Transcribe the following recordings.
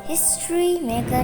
History maker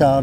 4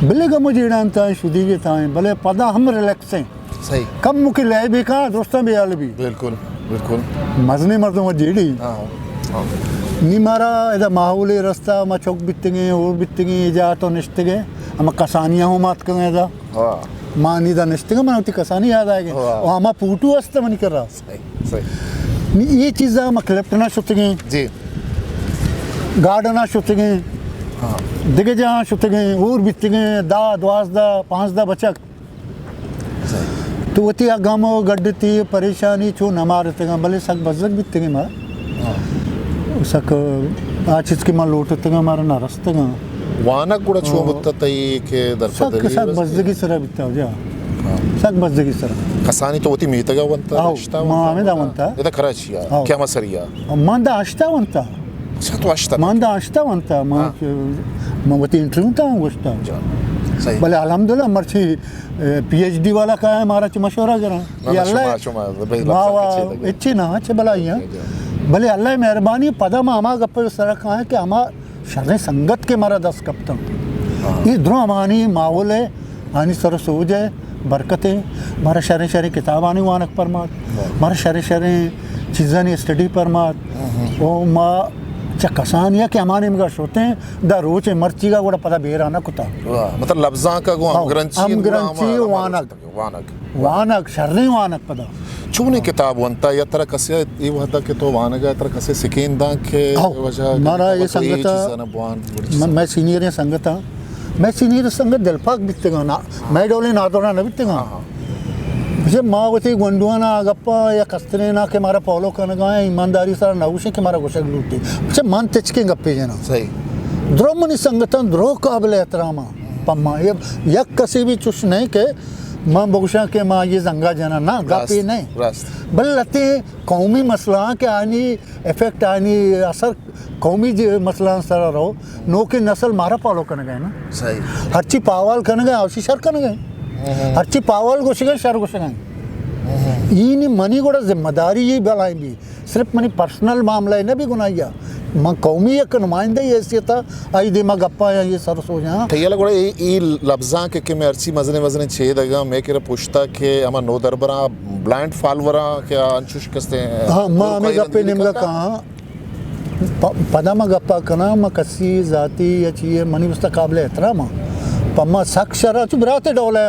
भले गम जेड़ान ताएं शुदी के ताएं भले पदा हम रिलैक्स हैं सही कम मुके ले भी कहाँ दोस्तां भी आल भी बिल्कुल बिल्कुल मजने मर्दों में जेड़ी हाँ हाँ नी मारा इधर माहौले रास्ता मा चौक बित्तेंगे और बित्तेंगे जा तो निश्तेंगे हम कसानियाँ हो मात करें इधर वाह माँ नी दा निश्तेंगे मन उती कसानी याद आएगी वाह। और हमा पूटू अस्ते मनी कर रहा सही सही नी ये चीज़ा म क्लिप्टना शुतेंगे जी गार्डना शुतेंगे हाँ दिगे जहाँ शुतेंगे और बित्तेंगे दा द्वास दा पांच दा बचक सही तो वती गम गड्डती परेशानी छो न मारतेंगे भले सक बजक बित्तेंगे मार सक आचिस की माँ लोटतेंगे मारा न रस्तेंगे वानक गुड़ा छुआ बुत्ता तई के सक दरपदरी सक बजगी सरा बित्ता हो जा सक बजगी सरा कसानी तो वती मीतगा वंता आओ, अष्टा मा आमे दा वंता. इधर कराचिया आओ. क्या मसरिया मंदा अष्टा वंता अच्छा तो अष्टा मंदा अष्टा वंता मां वती इंटरव्यू ता गोष्टा सही भले अल्हम्दुलिल्लाह मर्ची पीएचडी वाला का है हमारा च मशवरा करा ये अल्लाह वाह वाह अच्छी ना अच्छे भलाई है भले अल्लाह मेहरबानी पदा में हमा गप्प सर का है कि हमा शर संगत के मारा दस कप्तम ये द्रो हमानी माहौल है आनी सर सोच है बरकतें मारा शर शर किताबानी वानक परमात मारा शर शर चीज़ानी स्टडी परमात ओ माँ कसान या कि हमारे मगर होते हैं दा रोचे मर्ची का गोड़ा पता बेराना कुता मतलब लफ्ज़ां का गो अमग्रंची वानक वानक वानक शर्री वानक पदा चूने किताब वंता या तरह कसे ये वहता के तो वानक या तरह कसे सिकेंदा के वजह मारा ये संगता मैं सीनियर है संगता मैं सीनियर संगत दिलपाक बित्तेगा ना मैं डोले ना तोड़ा ना बित्तेगा मुझे माँ वती गुंडुआना गप्पा या कस्तरे ना के मारा पॉलो करने गए ईमानदारी सारा नौशे के मारा गोशक लूटी मुझे मन तेज के गप्पे जना सही द्रोमनी संगठन द्रो काबिल एहतराम पम्मा ये यक कसी भी चुश नहीं के माँ बगुशा के माँ ये जंगा जना ना गप्पे नहीं बल लते कौमी मसला के आनी इफेक्ट आनी असर कौमी मसला सारा रहो नो के नस्ल मारा पॉलो करने गए ना सही हर चीज पावाल करने गए और शर करने गए हर चीज पावाल गोशे शर गोशे ये मनी गोड़ा जिम्मेदारी ये बलाई भी सिर्फ मनी पर्सनल मामला है ना भी गुनाहिया माँ कौमी एक नुमाइंदा ही हैसियत आई दे माँ गप्पा या ये सर सो जा थैया लगोड़ा ये लफ्ज़ां के मैं अर्ची मजने मजने छे दगा मैं केरा पुछता के अमा नो दरबरा ब्लाइंड फॉलोअरा क्या अंशुष कस्ते हैं हाँ माँ हमें गप्पे निमला कहाँ पदा माँ गप्पा कना माँ कसी जाती या चीज़ मनी उसका काबिल एहतराम पम्मा सख शरा चुप राते डोला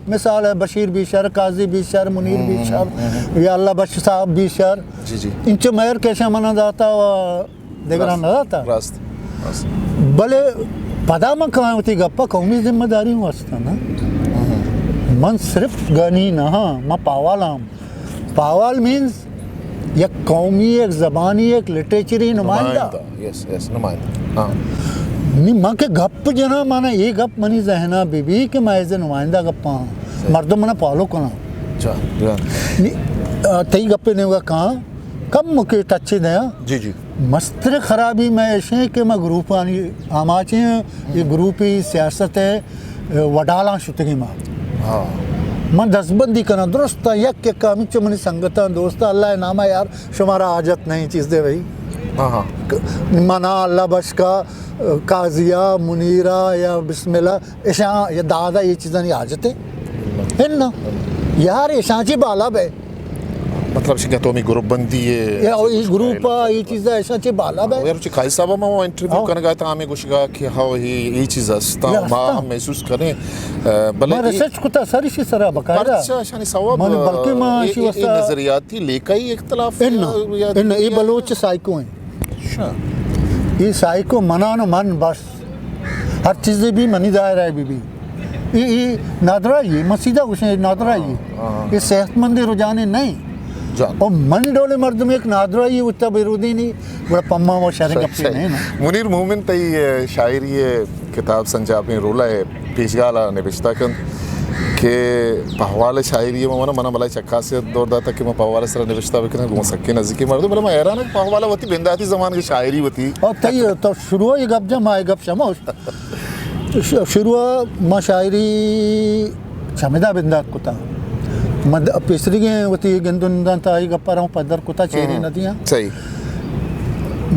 मिसाल है बशीर बीशर काजी बीशर मुनीर बीशर या अल्लाह बश साहब बीशर जी जी इंच मेयर कैसे मना जाता देखना ना जाता भले पदा में कहाँ होती गप्पा कौमी जिम्मेदारी वास्ता ना मन सिर्फ गनी ना माँ पावाल आम पावाल मीन्स एक कौमी एक ज़बानी एक लिटरेचरी नुमाइंदा यस यस नुमाइंदा हाँ नी माँ के गप जना माना ये गप मनी जहना बीबी के मैं ऐसे नुमाइंदा गप्पा मर्दों मना पालो कना तई गप्पे ने होगा कहाँ कब मुके टच्चे दया जी जी मस्तर खराबी मैं ऐसे कि मैं ग्रुप आनी आमाचे ये ग्रुप ही सियासत है वडाला शुतगी माँ हाँ मन दसबंदी करना दुरुस्त यक के कामी चमनी संगता दोस्त अल्लाह नामा यार शुमारा आजत नहीं चीज़ दे भाई हाँ हाँ मना अल्लाह बश का काजिया मुनीरा या बिस्मिल्लाह ऐसा या दादा ये चीज़ें नहीं आजते है ना यार ऐसा ची बाला बे मतलब शिका तो मी ग्रुप बंदी है या ये ग्रुप ये चीज़ें ऐसा ची बाला बे यार उची खाई साहब में वो इंटरव्यू करने गया था हमें कुछ कहा कि हाँ ये चीज़ अस्ता माँ हम महसूस करें मैं रिसर्च कुता सारी सी सरा बकायदा अच्छा शानी सवाब मैंने बल्कि माँ शी वस्ता नजरियाती लेका ही इख्तलाफ इन ये बलोच साइको हैं अच्छा ये साइको मनानो मन बस हर चीज़ भी मनी दायरा है बीबी ये नादरा ये मसीदा कुछ नादरा ये सेहतमंद रुझाने नहीं और मन डोले मर्द में एक नादरा ये उतना बेरूदी नहीं बड़ा पम्मा वो शहर कपड़े नहीं ना मुनीर मोमिन तई शायरी किताब संजा अपनी रोला है पेशगाला निबिश्ता कन के पहवाले शायरी में मना मलाई चक्का से दौर दाता कि मैं पहवाले सरा निबिश्ता बिकने घूम सके नज़दीकी मर्द बड़ा मैं हैरान है पहवाला वती बिंदाती ज़मान की शायरी वती और तई तो शुरू ये गप जम आए गप शमोश शुरू माँ शायरी छमिदा बिंदा कुता मद पिसरी के वती गंदुंदा ताई गप्पा रहा हूँ पदर कुता चेहरे नदियाँ सही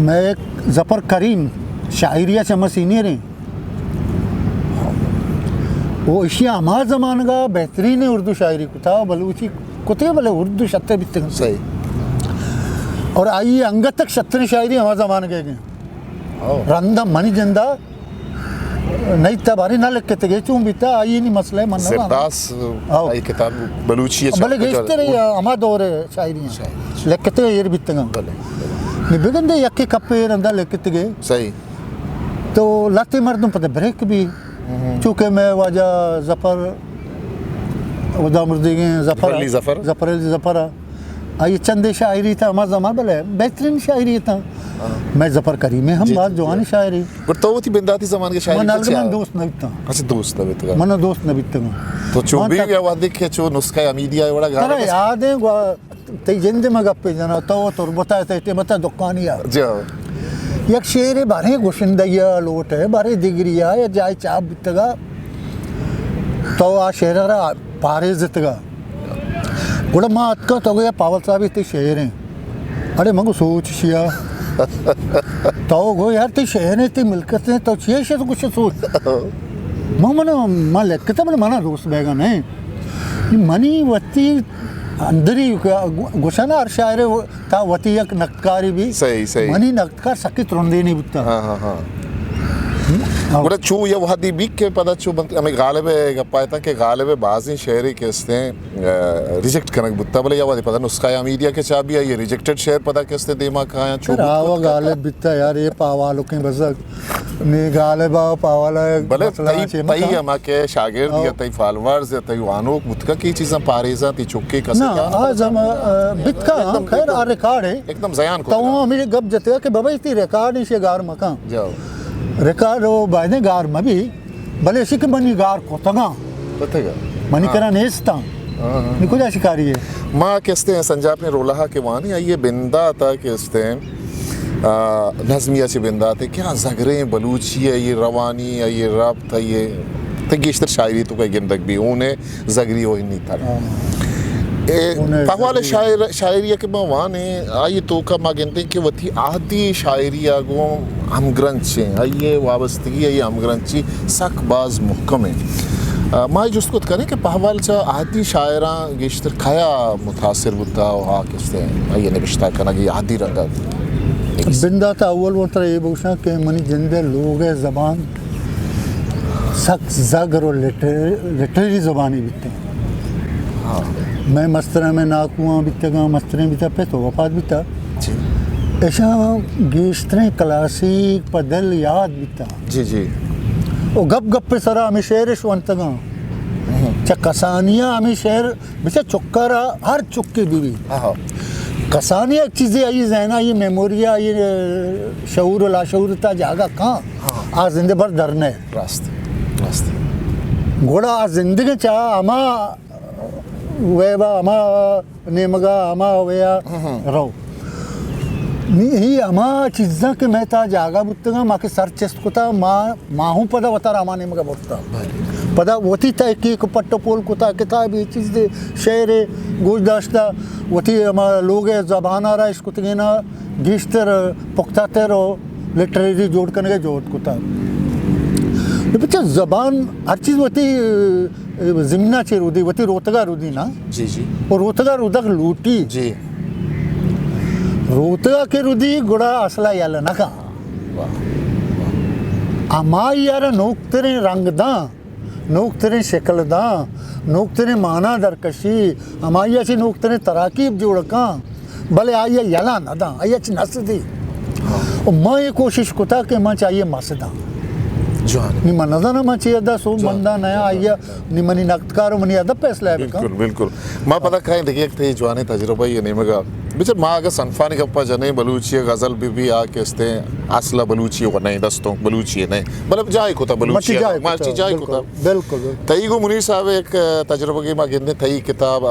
मैं जफर करीम शायरिया चमा सीनियर हैं वो इसी हमारे ज़माने का बेहतरीन उर्दू शायरी को था बलूची कुत्ते भले उर्दू शतर भी तक सही और आई अंगत तक शतर शायरी हमारे ज़माने के गए रंदा मनी जंदा नहीं तबारी ना लिख के तगे चूं बीता आई नहीं मसले मन सरदास आई किताब बलूची भले गेस्ते रही हमारे दौर शायरियाँ लिख के तगे ये बीतगा निबगंदे यक्के कप्पे रंदा लिख के तगे सही तो लाते मर्दों पता ब्रेक भी चूँकि मैं वाजा जफर वदा मुर्दीगे जफर जफर ये चंद शायरी था हमारा ज़माना भले बेहतरीन शायरी था मैं जफर करी में हम बात जवानी शायरी पर तो वो थी बिंदाती ज़मान के शायरी मन दोस्त नहीं था अच्छा दोस्त तब तक मन दोस्त नहीं था तो चुंबी या वादी के चो नुस्खा मीडिया वाला गाना अरे याद है ते जिंदे में गप्पे जना तो तो बताए थे बता दुकानिया जाओ एक शेर बारे गोशिंदैया लोट है बारे दिगरिया या जाय चाप बितगा तो आ शेरा पारे जितगा गुड़ माँ अतका तो गया पावल साहब इतने शेर हैं अरे मगो सोच शिया तो गो यार ते शहर है ते मिलकत है तो छे तो कुछ सोच मन मां लेके तो मना दोस्त बैगा नहीं मनी वती अंदर ही गुशाना हर शायर था वती एक नक्तकारी भी सही मनी नक्तकार सकित रोंदे नहीं बुता हाँ गुड़ा चू ये वहादी बीक के पता चू बंत हमें गालिबे गप्पायता के गालिबे बाजी शहरी के इसने रिजेक्ट करने बुत्ता बोले या वादी पता नुस्खा या मीडिया के चाबी है ये रिजेक्टेड शेयर पता किसने दिमाग खाया चू रावा गालिब बित्ता यार ये पावालों के बस ने गालिबा पावाला भले तई हमा के शागिर्द या तई फॉलोअर्स या तई वानो बुतका की चीज़ें पारेजा ती चुक्के का ना आज हम बित्का खैर आ रिकॉर्ड है एकदम ज़यान को तो हमें गप जते कि बाबा इतनी रिकॉर्ड इसे गार मकान जाओ रिकॉर्ड वो बायने गार में भी भले शिक मनी गार को तगा पतेगा मनी करा नेस्ता निको जा शिकारी है माँ किसते हैं संजाब ने रोला के वानी ये बिंदा था किसते नज़मिया से बिंदा थे क्या ज़गरे बलूची है ये रवानी है ये रब था ये तगीश्तर शायरी तो कहीं गिनदक भी उन्हें ज़गरी हो ही नहीं था पहवाले शायरी के माने आइए तो का मांगते कि वही आदि शायरी आगो हम ग्रंथ आइए वाबस्तगी ये हम ग्रंथी सकबाज मुहकम है माँ जुस्त करें कि पहवाल चा आदि शायरा गेश्तर खाया मुतासिर बुद्धा हाँ किसते आइए निबिश्ता करना कि आदि रंगा बिंदा था अव्वल वो तरह ये बोलना कि मनी जिंदे लोग है ज़बान सख्त ज़गर और लिटरेरी ज़बानी बिकते हैं हाँ मैं मस्तरा में नाकुआ बीतेगा मस्तरे बीता पे तो वफात बीता ऐसा गेश्तरे क्लासिक पदल याद बीता जी वो गप गप पे सरा हमें शेर शवंतगा चा कसानिया हमें शेर बिचा चुक्कारा हर चुक्के बीवी कसानिया चीज़ें आई जहना ये मेमोरिया ये शऊर लाशऊरता जागा कहाँ आज जिंदगी भर डरने रास्ते घोड़ा आज जिंदगी चाह अमा वेबा अमा नेमगा अमा वेया रो ही अमा चीज़ा के मैं था जागा बुत्तगा माँ के सर चेस्ट को था माँ हूँ पदा बता रामा नेमगा बुत्ता पदा वती था एक पट्टो पोल को था किताब ये चीज़ दे शेर गोशदाश्ता वती हमारा लोग है ज़बान आ रहा इसको तगे ना गिश्तर पुख्ता तेरो लिटरेरी जोड़ करने के जोड़ को था बच्चा ज़बान हर चीज़ वती ज़िम्ना चे रुदी वती रोतगा रुदी ना जी और रोतगा रुदक लूटी जी रोतगा के रुदी गुड़ा असला याला ना का अमाई यार नोक तेरे रंग दा नोक तेरे शक्ल दा नोक तेरे माना दरकशी अमाई ऐसी नोक तेरे तराकीब जोड़ का भले आइए याला ना दा आइए ची नस दी और मैं ये कोशिश को था कि मैं चाहिए मसदा निम्न नज़र में चाहिए दा सो बंदा नया आइया निम्न नक्तकारों मनी अदब पैसला है बिल्कुल माँ पता कहीं देखिए थे जवानी तजुर्बा ये नहीं मगा बिचर माँ अगर सनफानी कप्पा जने बलूची गज़ल भी आके इसते असला बलूची हो नहीं दस्तों बलूची नहीं मतलब जाए को था बलूची माची जाए को था बिल्कुल तई को मुनीर साहब एक तजुर्बा की माँ गिनने तई किताब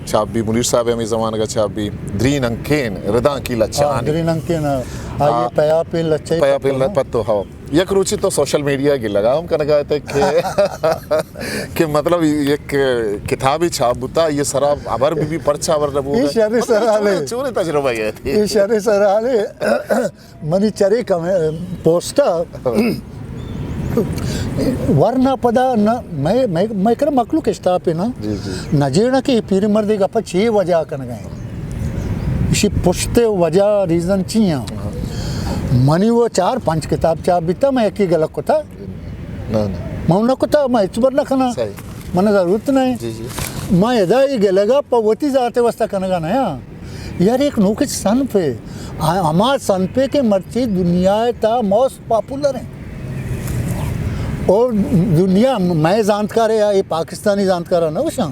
छाप भी मुनीर साहब हमें ज़माने का छाप भी द्रीन अंकेन रदा की लच्छानी द्रीन अंकेन आइए पया पे पत्तो हाँ एक रुचि तो सोशल मीडिया की लगा हम कहना कहते कि मतलब एक किताबी छाप बुता ये सरा अबर भी पर्चा अबर रबू इशारे सराले चूने तजुर्बा ये थी इशारे सराले मनी चरे कम पोस्टा वरना पदा न मैं कर मखलूक इस्ता पे ना नजेड़ा के पीर मर्दी का छे वजह कर गए इसी पुछते वजह रीजन चिया मनी वो 4-5 किताब चा बिता मैं एक ही गलत को था मैं को था मैं इचबर ना खाना मन जरूरत नहीं मैं यदा ही गलेगा पवती जाते वस्ता कनगा नया यार एक नोके सन पे हमार सन पे के मर्ची दुनिया ता मोस्ट पॉपुलर है और दुनिया मैं जानकार है ये पाकिस्तानी जानकार है ना वशा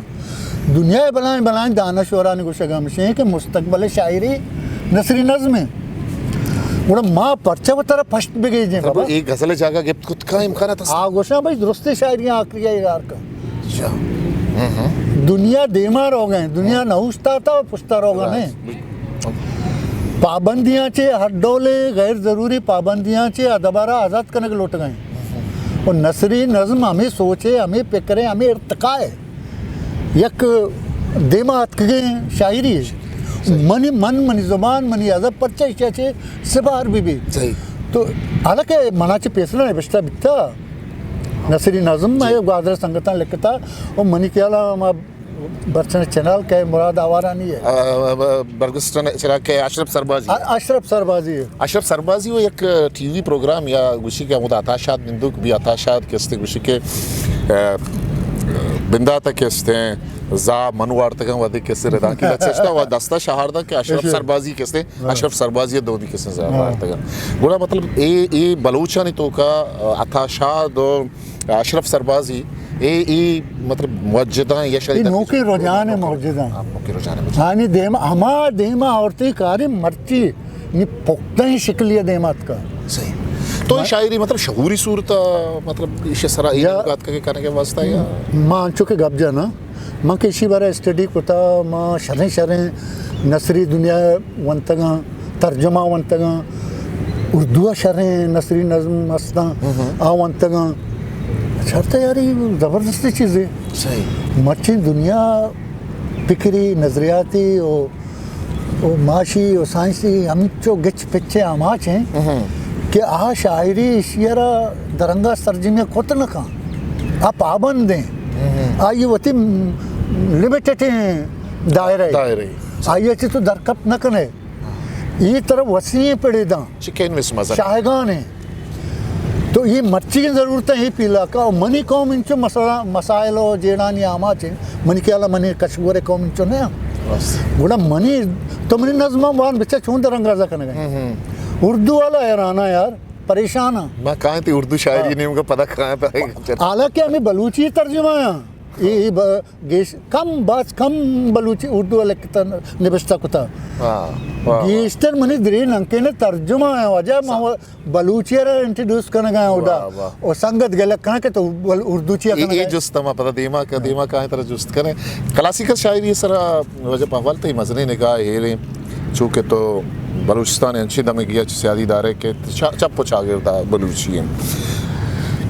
दुनिया बनाए दानश्वरा ने कुछ गमशे के मुस्तकबल शायरी नसरी नज़्म है वो माँ पर्चा वो तरह फर्स्ट भी गई जे बाबा एक गजल जागा गिफ्ट खुद का इम्कान था आ गोशा भाई दुरुस्ती शायरियां आखिरी है यार का दुनिया देमार हो गए दुनिया नहुस्ता था और पुछता रहोगा नहीं पाबंदियां चे हड्डोले गैर ज़रूरी पाबंदियां चे दोबारा आज़ाद करने के लौट गए और नसरी नज़्म हमें सोचे हमें फिक्रे हमें इर्तकाए यक देमात के शायरी मनी मन मनी ज़ुबान मनी अदब परचा इच्छा सिबार भी तो हालांकि मनाचे पेसला ने बिस्ता बिता नसरी नज़्म मैं गादर संगता लिखता और मनी क्या बर्चन चैनल के मुराद आवारा नहीं है बरगुस्तान चला के अशरफ सरबाजी है अशरफ सरबाजी वो एक टीवी प्रोग्राम या गुशी के मुदा आताशात बिंदुक भी आताशात के अस्ते गुशी के बिंदा तक के अस्ते जा मनुवार तक वादे के अस्ते रदा की चेष्टा व दस्ता शहारदा के अशरफ सरबाजी के अस्ते अशरफ सरबाजी दो भी के अस्ते जा तक गुड़ा मतलब ए बलूचा ने तो का आताशात और अशरफ सरबाजी ए मतलब मौजदा या शरीक नौके रोजान है मौजदा नौके रोजान है हाँ नहीं देम हमार देमा औरती कारी मर्ची नहीं पुख्ता ही शिकलिया देमात का सही तो शायरी मतलब शहूरी सूरत मतलब इसे सरा बात करने के वास्ता या मां चुके गब्जा ना मां के इसी बारे स्टडी कोता मां शरे नसरी दुनिया वंतगा तर्जुमा वंतगा उर्दू शरे नसरी नज़्म मस्ता आ वंतगा अच्छा यार ये ज़बरदस्त चीज़ है सही मर्ची दुनिया फिक्री नज़रियाती और माशी और साइंसी हम जो गिच पिछे आमाच हैं कि आ शायरी इशियारा दरंगा सरजिमे कोत न का आ पाबंद हैं आ ये वती लिमिटेड हैं दायरे आइए तो दरकत न कने ये तरफ वसी पड़े दा चिकन में मजा शाहगान है तो ये मर्ची की ज़रूरत है पीला का और मनी कौम इंचो मसाइलो जेड़ानी आमा चे मनी क्या मनी कशगोरे कौम इंचो नया बुढ़ा मनी तो मनी नज़्म वान बच्चा चूं दरंगाजा करने गए उर्दू वाला हैराना यार परेशान है मैं कहाँ थी उर्दू शायरी नहीं उनका पता कहाँ पे हालांकि हमें बलूची तर्जुमा है ये गेश कम बलूची उर्दू वाले निबस्ता कुता गेस्टर मनी दरे लंके ने तर्जुमा है वजह बलूचिया इंट्रोड्यूस करने गए उड़ा और संगत गलत कहाँ के तो उर्दू चिया करने ये जुस्त मा पता देमा कहाँ तरह जुस्त करें क्लासिकल शायरी ये सारा वजह पावल तो ही मजने निगाह हेरे चूँकि तो बलूचिस्तान अच्छी दमे गया सियादी दारे के चप्पो चागिरदा बलूची है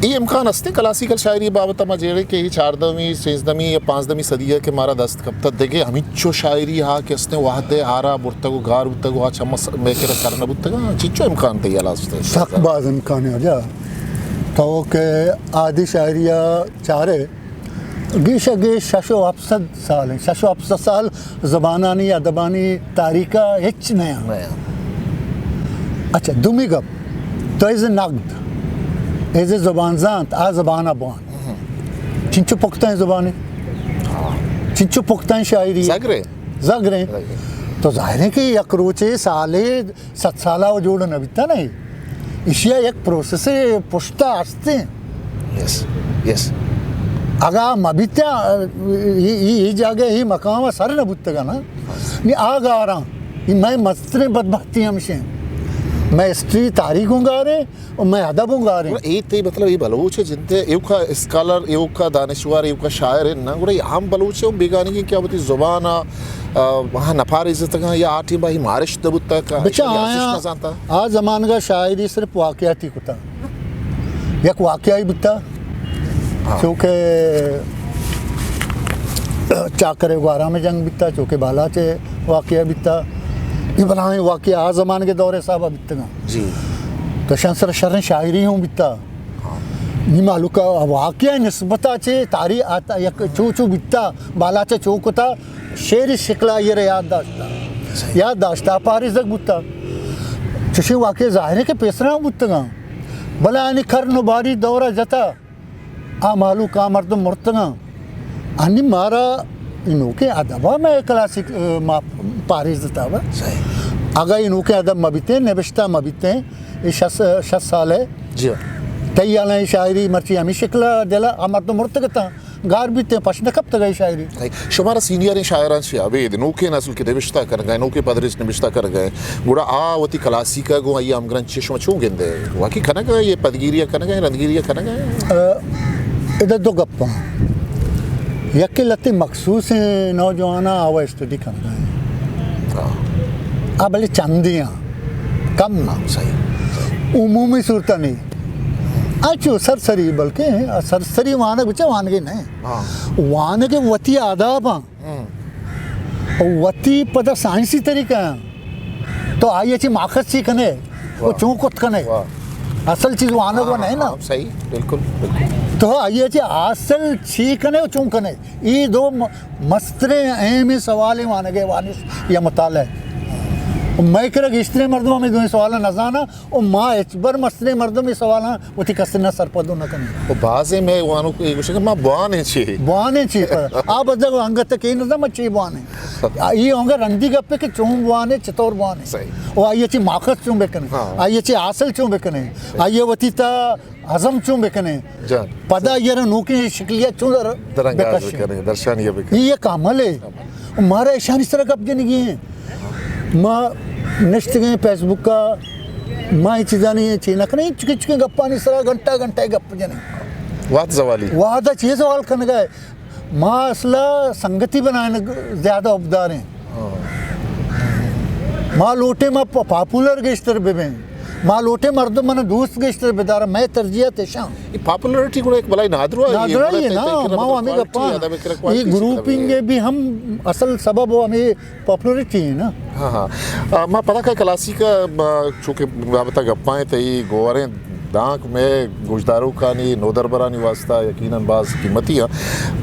ये इम्कान अस्ते क्लासिकल शायरी बाबत मा जेड़े के 4वीं 6वीं या 5वीं सदी के मारा दस्त कब तक देखे हमिचो शायरी हा के अस्ते वाहदे हारा बुर्तगो गार बुर्तगो अच्छा मस में के करना बुर्तगा चिचो इम्कान ते या लास्ट सख्त बाज इम्कान है जा तो के आदि शायरिया चारे गेश शशो अफसद साल है शशो अफसद साल ज़बानानी अदबानी तारीका हिच नया अच्छा दुमी गप तो इज़ नगद ऐसे ज़बान जात आ ज़बान अबान चिंचो पुख्ता है ज़बान चिंचो पुख्ता है शायरी ज़गरे तो ज़ाहिर है कि यकरोचे साले 7 साला वो जोड़ नबीता नहीं इशिया एक प्रोसेस है पुश्ता आस्ते यस अगर मबीत्या ये जगह ही मकाम सारे न बुतगा ना नहीं आगा आ रहा मैं मस्त्र बदबख्ती हमसे मैं हिस्ट्री तारीख गा रहे और मैं अदब गा रहे एक ते मतलब ये बलूच है जिनते एक का स्कॉलर एक का दानिशवर एक का शायर है ना गुड़ा आम बलूच है बेगानी की क्या होती ज़ुबान वहाँ नफार इज्जत का या आठी भाई मारिश दबुत्ता का बच्चा आया आ ज़मान का शायरी सिर्फ वाक़याती कुता एक वाक़या ही बिता चूँकि चाकरे गारा में जंग बिता चूँकि बाला चे वाक़या बिता ये बनाए वाक़या आ ज़माने के दौरे साहब बितगा जी तो शंसर शरण शायरी हूँ बिता निमालुका वाक्य निस्बताचे तारी आता एक चू बित्ता बालाचे चोक होता शेरी शिकला ये रे याद दाश्ता पारी जग बुत्ता चुशी वाक्य जाहिर के पेसरा बुत्तगा भला आणि खर बारी दौरा जाता आ मालू का मर्द मुर्तगा आणि मारा इनोके अदबा में क्लासिक पारी जाता वा अगर इनोके अदब मबिते नबिश्ता मबिते ये 6 साल है जी तैयार शायरी मर्ची हमी शिकला दिला अमर तो मुर्तगता गार भी ते पश्न कब तक गई शायरी शुमारा सीनियर शायरान से अवेद नोके नस्ल के नबिश्ता कर गए नोके पदरिस नबिश्ता कर गए गुड़ा आ वती क्लासिका गो आई अमग्रन चश्म छू गेंदे वाकी खना गए ये पदगिरिया खना गए रंदगिरिया खना गए इधर दो गप्पा यके लते मखसूस नौजवाना आवा स्टडी कर गए आ भले चंदियाँ कम ना सही उमूमी सूरत नहीं अच्छो सरसरी बल्कि सरसरी वाहन बच्चे वाहन के नहीं वाहन के वती आदाब वती पता साइंसी तरीका है तो आई अच्छी माखत सीखने वो चौंकुत कने असल चीज वाहन को नहीं ना सही बिल्कुल तो आई अच्छी असल सीखने चौंकने ये दो मस्तरे अहम सवाल वाहन के वानिश या मताल है मैं कर इस्त्री मर्दों में दो सवाल नजाना और माँ एचबर मस्त्री मर्दों में सवाल वो थी कसना सरपदों न करने वो बाजे में वानों को एक विषय माँ बुआने चाहिए पर आप अजग अंगत के नजर मच्छी बुआने ये होंगे रंदी गप्पे के चूम बुआने चितौर बुआने वो आइए ची माखस चूम बेकने आइए ची आसल चूम बेकने आइए वतीता हजम चूम बेकने पदा ये नौकरी शिकलिया चूम दर्शन ये कामल है मारा ईशान इस तरह कब्जे नहीं है माँ नेक्स्ट गए फेसबुक का माँ ये चीज़ा नहीं चीना का नहीं चुके चुके गप्पा नहीं सरा घंटा गप्प जने वाद जवाली वाद चीज़ सवाल करने गए माँ असला संगति बनाने ज़्यादा उपदार हैं माँ लोटे माँ पॉपुलर के इस तरह बेबे माँ लोटे मर्दों मने दोस्त के इस तरह बेदारा मैं तरजिया तेशा ये पॉपुलैरिटी को एक बलाई नादरो है ना माँ हमें गप्पा ये ग्रुपिंग भी हम असल सबब वो हमें पॉपुलैरिटी है ना हाँ माँ पता का क्लासिका चूँकि बाबता गप्पाएं तई गोवारें दांक में गुजदारों का नहीं नोदरबरानी वास्ता यकीनन बाज कीमतियाँ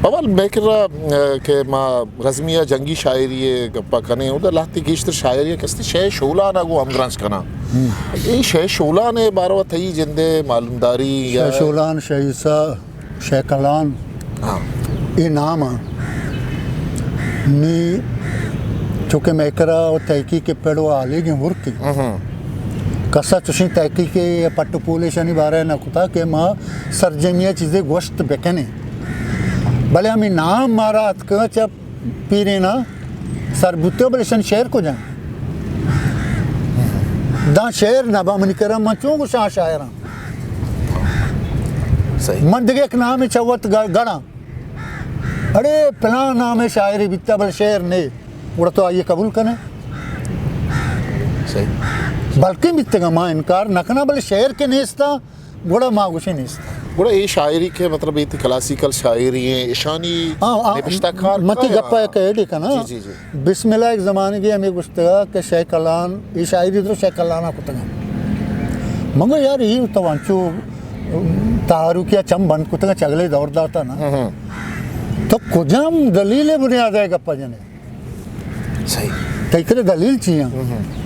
अवल बेकरा के माँ रज़मिया जंगी शायरी गप्पा कने उधर लाती गिश्तर शायरी किस्ती शे शोला ना गो अमग्रांस कना ये शे शोला ने बारवा थई जिंदे मालूमदारी या शोलान शेसा शेकलान हाँ ये नाम नी चूँकि मैकरा और तहकी के पेड़ो आले के हुरकी कसा चुशी तहकी के पट्टू पूले शनि बारह न कुता के माँ सर्जनिया चीज़ें गोश्त बेकने भले हमें नाम मारा अतका जब पीरे ना सरबुत्ते भले शन शेर को जाए दा शेर नबा मनी करा मचूं को शायरा सही मंद के एक नाम है चवत गड़ा अरे पला नाम है शायरी बित्ता भले शेर ने उड़ा तो आइए कबूल करें सही बल्कि मित्ते का माँ इनकार नखना भले शेर के नेस्ता बड़ा माँ गुशे नेस्ता बड़ा ये शायरी के मतलब ये क्लासिकल शायरी है ईशानी निबिश्ताकार मती गप्पा कह दी का ना जी बिस्मिल्लाह एक ज़माने की हमें गुस्तगा के शेख कलान ये शायरी तो शेख कलाना कुतगा मगर यार ये तो वांचो तारू किया चम बंद कुतगा चगले दौड़ दाता ना तो कुजाम दलील बुनियाद है गप्पा जने सही तैकरे दलील चाहिए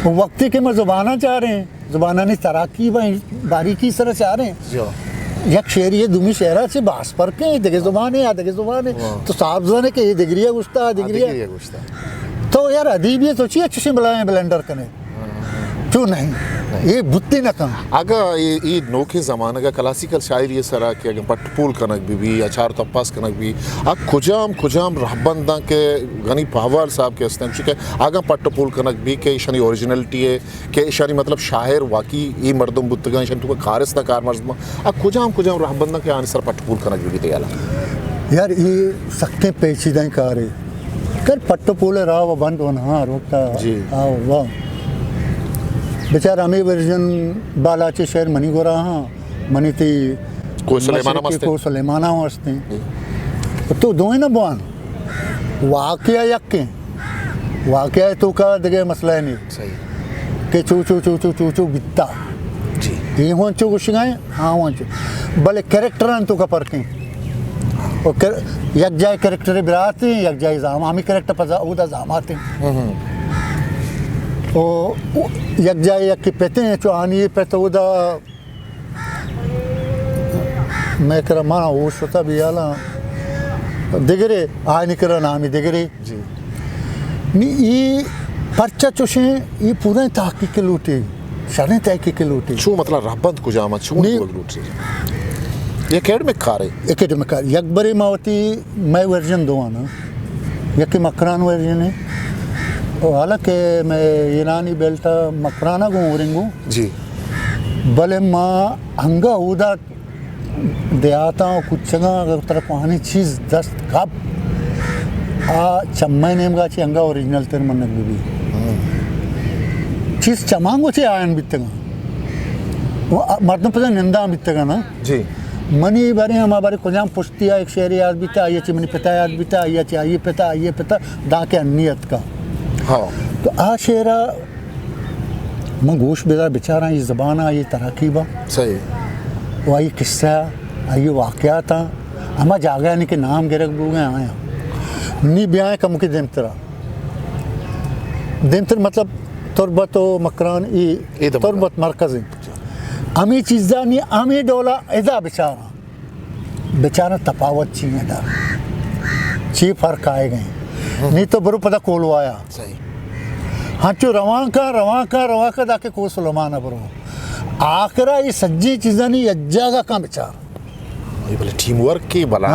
वक्ती के मैं ज़ुबाना चाह रहे हैं ज़ुबाना ने तराकी बारीकी तरह चाह रहे हैं एक शेर ये दुमी शहरा से बास पर के देखे ज़ुबान है या देखे ज़ुबान है तो साहब ज़ुबान के ये दिगरिया गुस्ता दिगरिया तो यार अदीब ये सोचिए अच्छे से बुलाएं ब्लेंडर करें क्यों नहीं ये बुत्ती न कम अगर ये नोखे ज़माने का क्लासिकल शायरी ये सरा कि अगर पट्टपूल कनक भी अचार तप्पास कनक भी अब खुजाम रहबंदा के गनी पावर साहब के हस्ते चुके आगा पट्टपूल कनक भी के ईशानी ओरिजिनलिटी है के ईशानी मतलब शायर वाकई ये मर्दम बुत्तगा ईशानी तुका खारिस्ता कार मर्दम अब खुजाम रहबंदा के आंसर पट्टपूल कनक भी तैयार यार ये सख्ते पेचीदा कार है कर पट्टपूल राव बंद होना रोकता जी आओ वाह बेचारा हमें वर्जन बालाचे शहर मनी गोरा हाँ मनी थी को सुलेमाना मस्ते तो दो ना बुआन वाकया यक्के वाकया तो का दगे मसला है नहीं सही के चू बित्ता जी ये वंचो कुछ गए हाँ वंचो भले कैरेक्टर तो का परखें और यक जाए कैरेक्टर बिराते हैं यक जाए जाम आमी कैरेक्टर पता उदा जाम आते हैं ओ यक जाए यक की पेते हैं जो आनी पे तो उदा मैं कर माना वो सोता भी आला दिगरे आनी कर नामी दिगरे जी नी ये पर्चा चुशे ये पूरा ताक़ी के लूटे शरण ताक़ी के लूटे शू मतलब रबंद कुजामा शू लूट से ये एकेडमिक कार है एकेडमिक कार यकबरी मावती मैं वर्जन दो आना यकी मकरान वर्जन है और हालांकि मैं ईरानी बेल्टा मकराना को उरेंगू जी भले माँ हंगा उदा देहाता कुछ जगह अगर तरफ वहाँ चीज़ दस्त कब चम्मा नेम का ची हंगा ओरिजिनल तेरे मन भी चीज़ चमांगो ची आयन बितगा वो मर्दों पर निंदा बितगा ना जी मनी बारे हमारे कुजाम पुश्तिया एक शेर याद भी था ये मनी पिता याद भी था ये पिता दा के अन्नियत का हाँ तो आ शेरा मंगोश बेदा बेचारा ये ज़बान ये तरकीबा सही वो आई किस्सा आई वाक़या था हम जागा नहीं के नाम गिरक बू गए आया नी ब्याह का मुख्य देमतर मतलब तुरबत मकरान ये तुरबत मरकज़ अमी चीज़ा नहीं अमी डोला ऐसा बेचारा तफावत ची है ची फ़र्क आए गए नहीं तो बरो पता कोलो आया सही हाँ चो रवा का दाके को सुलमाना बरो आखरा ये सज्जी चीज़ा नहीं अज्जा का कहाँ बेचार ये बोले टीम वर्क की बला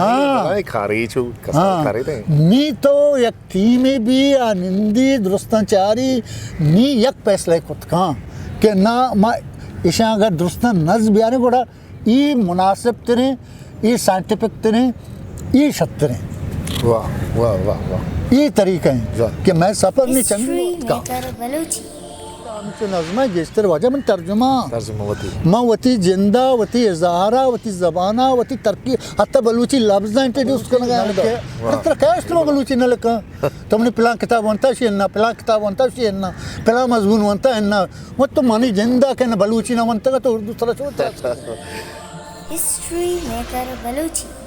खा रही छू हाँ खा रहे थे नी तो यक टीम भी निंदी दुरुस्तान चारी नी यक फैसला खुद कहाँ के ना मा इशा अगर दुरुस्तान नज़ बियाने कोड़ा ये मुनासिब तेरे ये साइंटिफिक तेरे ये शत तेरे वाह वाह वाह वाह ये तरीका है कि मैं सफ़र नहीं चंगी का बलूची नज़्म जिस्तर वजह में तर्जुमा तर्जुमावती माँ वती जिंदा वती इज़हारा वती ज़बाना वती तरक्की हत्ता बलूची लफ्ज़ इंट्रोड्यूस करना है हत्ता क्या इसमें बलूची न लिखा तुमने पिला किताब बनता है ना पिला किताब बनता है ना पिला मज़मून बनता है ना वो तो मानी जिंदा के न बलूची ना बनता तो उर्दू तरह छोड़ता हिस्ट्री मेकर बलूची